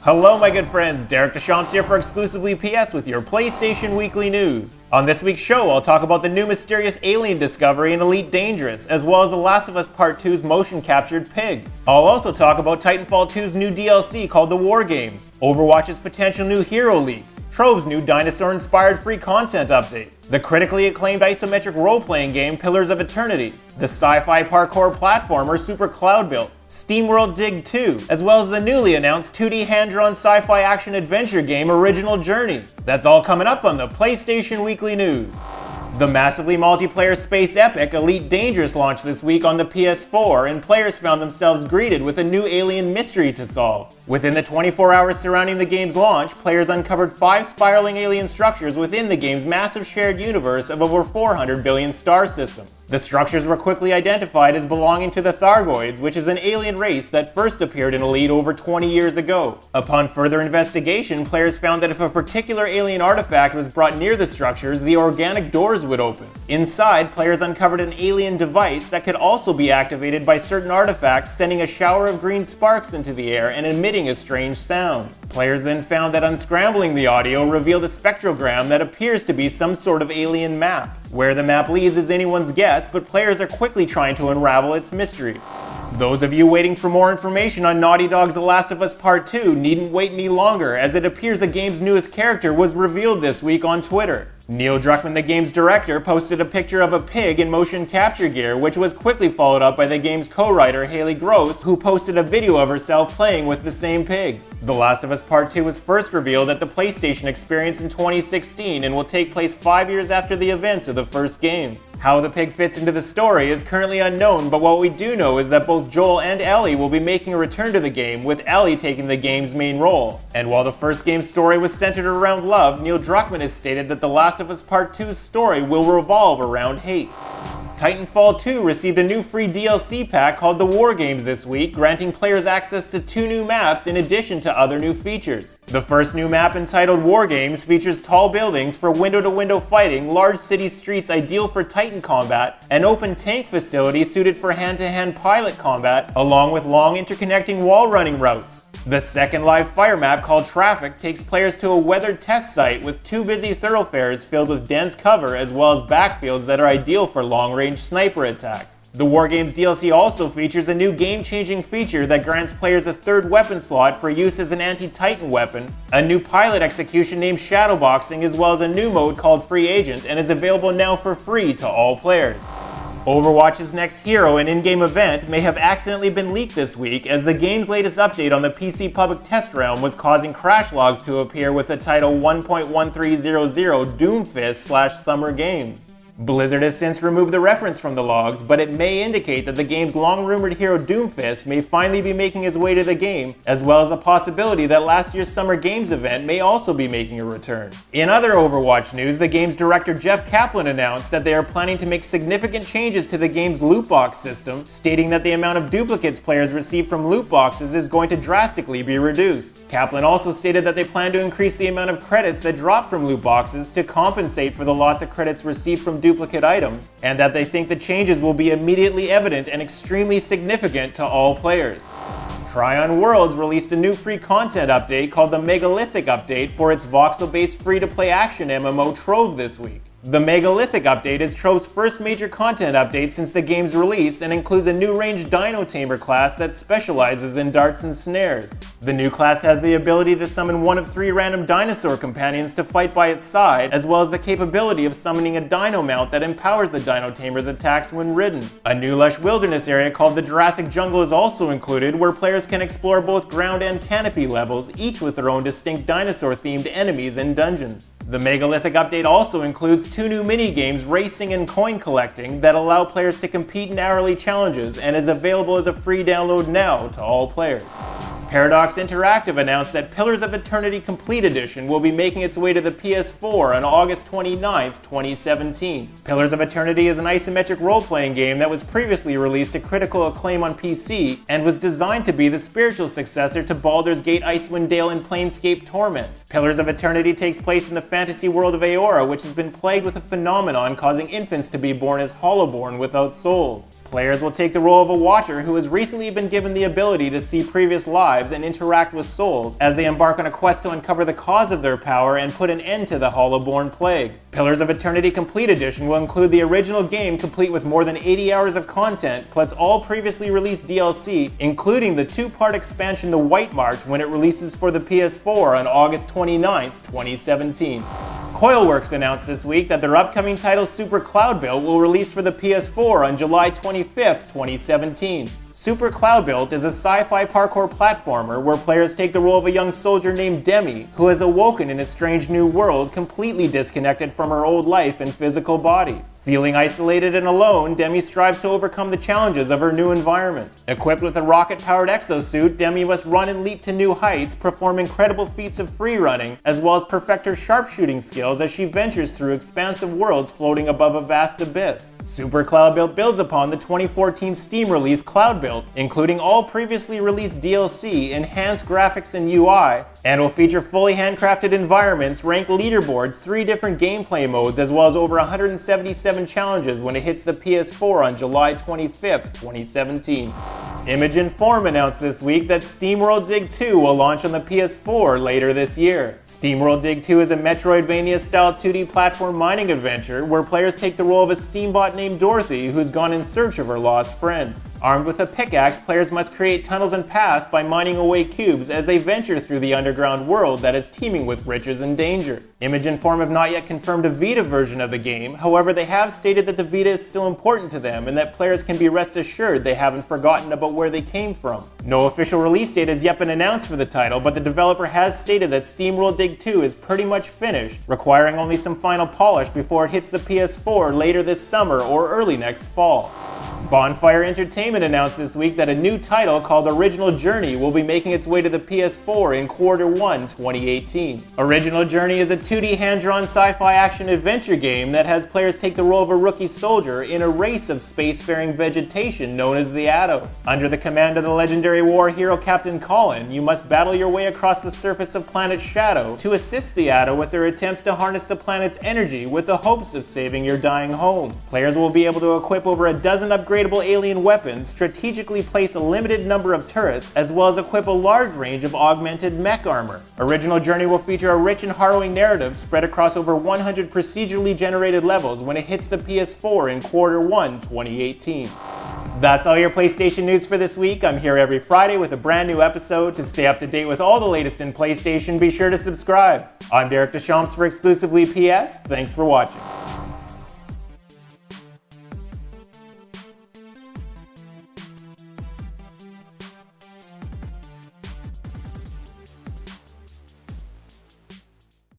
Hello my good friends, Derek Deschamps here for Exclusively PS with your PlayStation Weekly News. On this week's show, I'll talk about the new mysterious alien discovery in Elite Dangerous, as well as The Last of Us Part 2's motion-captured pig. I'll also talk about Titanfall 2's new DLC called The War Games, Overwatch's potential new hero leak, Trove's new dinosaur-inspired free content update, the critically acclaimed isometric role-playing game Pillars of Eternity, the sci-fi parkour platformer Super Cloudbuilt, SteamWorld Dig 2, as well as the newly announced 2D hand-drawn sci-fi action-adventure game Original Journey. That's all coming up on the PlayStation Weekly News. The massively multiplayer space epic Elite Dangerous launched this week on the PS4, and players found themselves greeted with a new alien mystery to solve. Within the 24 hours surrounding the game's launch, players uncovered 5 spiraling alien structures within the game's massive shared universe of over 400 billion star systems. The structures were quickly identified as belonging to the Thargoids, which is an alien race that first appeared in Elite over 20 years ago. Upon further investigation, players found that if a particular alien artifact was brought near the structures, the organic doors would open. Inside, players uncovered an alien device that could also be activated by certain artifacts, sending a shower of green sparks into the air and emitting a strange sound. Players then found that unscrambling the audio revealed a spectrogram that appears to be some sort of alien map. Where the map leads is anyone's guess, but players are quickly trying to unravel its mystery. Those of you waiting for more information on Naughty Dog's The Last of Us Part 2 needn't wait any longer, as it appears the game's newest character was revealed this week on Twitter. Neil Druckmann, the game's director, posted a picture of a pig in motion capture gear, which was quickly followed up by the game's co-writer Haley Gross, who posted a video of herself playing with the same pig. The Last of Us Part 2 was first revealed at the PlayStation Experience in 2016 and will take place 5 years after the events of the first game. How the pig fits into the story is currently unknown, but what we do know is that both Joel and Ellie will be making a return to the game, with Ellie taking the game's main role. And while the first game's story was centered around love, Neil Druckmann has stated that The Last of Us Part 2's story will revolve around hate. Titanfall 2 received a new free DLC pack called The War Games this week, granting players access to 2 new maps in addition to other new features. The first new map, entitled War Games, features tall buildings for window-to-window fighting, large city streets ideal for Titan combat, an open tank facility suited for hand-to-hand pilot combat, along with long interconnecting wall-running routes. The second live fire map, called Traffic, takes players to a weathered test site with 2 busy thoroughfares filled with dense cover, as well as backfields that are ideal for long-range sniper attacks. The War Games DLC also features a new game-changing feature that grants players a 3rd weapon slot for use as an anti-Titan weapon, a new pilot execution named Shadowboxing, as well as a new mode called Free Agent, and is available now for free to all players. Overwatch's next hero and in-game event may have accidentally been leaked this week, as the game's latest update on the PC public test realm was causing crash logs to appear with the title 1.1300 Doomfist/Summer Games. Blizzard has since removed the reference from the logs, but it may indicate that the game's long-rumored hero Doomfist may finally be making his way to the game, as well as the possibility that last year's Summer Games event may also be making a return. In other Overwatch news, the game's director Jeff Kaplan announced that they are planning to make significant changes to the game's loot box system, stating that the amount of duplicates players receive from loot boxes is going to drastically be reduced. Kaplan also stated that they plan to increase the amount of credits that drop from loot boxes to compensate for the loss of credits received from duplicate items, and that they think the changes will be immediately evident and extremely significant to all players. Tryon Worlds released a new free content update called the Megalithic Update for its voxel-based free-to-play action MMO Trove this week. The Megalithic Update is Trove's first major content update since the game's release and includes a new ranged dino tamer class that specializes in darts and snares. The new class has the ability to summon 1 of 3 random dinosaur companions to fight by its side, as well as the capability of summoning a dino mount that empowers the dino tamer's attacks when ridden. A new lush wilderness area called the Jurassic Jungle is also included, where players can explore both ground and canopy levels, each with their own distinct dinosaur-themed enemies and dungeons. The Megalithic Update also includes 2 new mini-games, racing and coin collecting, that allow players to compete in hourly challenges and is available as a free download now to all players. Paradox Interactive announced that Pillars of Eternity Complete Edition will be making its way to the PS4 on August 29, 2017. Pillars of Eternity is an isometric role-playing game that was previously released to critical acclaim on PC and was designed to be the spiritual successor to Baldur's Gate Icewind Dale and Planescape Torment. Pillars of Eternity takes place in the fantasy world of Aora, which has been plagued with a phenomenon causing infants to be born as Hollowborn without souls. Players will take the role of a watcher who has recently been given the ability to see previous lives lives and interact with souls as they embark on a quest to uncover the cause of their power and put an end to the Hollow-born plague. Pillars of Eternity Complete Edition will include the original game complete with more than 80 hours of content, plus all previously released DLC, including the 2-part expansion The White March when it releases for the PS4 on August 29, 2017. Coilworks announced this week that their upcoming title Super Cloudbuilt will release for the PS4 on July 25, 2017. Super Cloudbuilt is a sci-fi parkour platformer where players take the role of a young soldier named Demi, who has awoken in a strange new world completely disconnected from her old life and physical body. Feeling isolated and alone, Demi strives to overcome the challenges of her new environment. Equipped with a rocket-powered exosuit, Demi must run and leap to new heights, perform incredible feats of free running, as well as perfect her sharpshooting skills as she ventures through expansive worlds floating above a vast abyss. Super Cloudbuilt builds upon the 2014 Steam release Cloudbuilt, including all previously released DLC, enhanced graphics and UI, and will feature fully handcrafted environments, ranked leaderboards, 3 different gameplay modes, as well as over 177 challenges when it hits the PS4 on July 25th, 2017. Image and Form announced this week that SteamWorld Dig 2 will launch on the PS4 later this year. SteamWorld Dig 2 is a Metroidvania-style 2D platform mining adventure where players take the role of a Steambot named Dorothy who's gone in search of her lost friend. Armed with a pickaxe, players must create tunnels and paths by mining away cubes as they venture through the underground world that is teeming with riches and danger. Image and Form have not yet confirmed a Vita version of the game, however they have stated that the Vita is still important to them and that players can be rest assured they haven't forgotten about where they came from. No official release date has yet been announced for the title, but the developer has stated that SteamWorld Dig 2 is pretty much finished, requiring only some final polish before it hits the PS4 later this summer or early next fall. Bonfire Entertainment announced this week that a new title called Original Journey will be making its way to the PS4 in Q1 2018. Original Journey is a 2D hand-drawn sci-fi action-adventure game that has players take the role of a rookie soldier in a race of spacefaring vegetation known as the Addo. Under the command of the legendary war hero Captain Colin, you must battle your way across the surface of planet Shadow to assist the Addo with their attempts to harness the planet's energy with the hopes of saving your dying home. Players will be able to equip over a dozen upgradable alien weapons, strategically place a limited number of turrets, as well as equip a large range of augmented mech armor. Original Journey will feature a rich and harrowing narrative spread across over 100 procedurally generated levels when it hits the PS4 in Q1 2018. That's all your PlayStation news for this week. I'm here every Friday with a brand new episode. To stay up to date with all the latest in PlayStation, be sure to subscribe. I'm Derek Deschamps for Exclusively PS. Thanks for watching.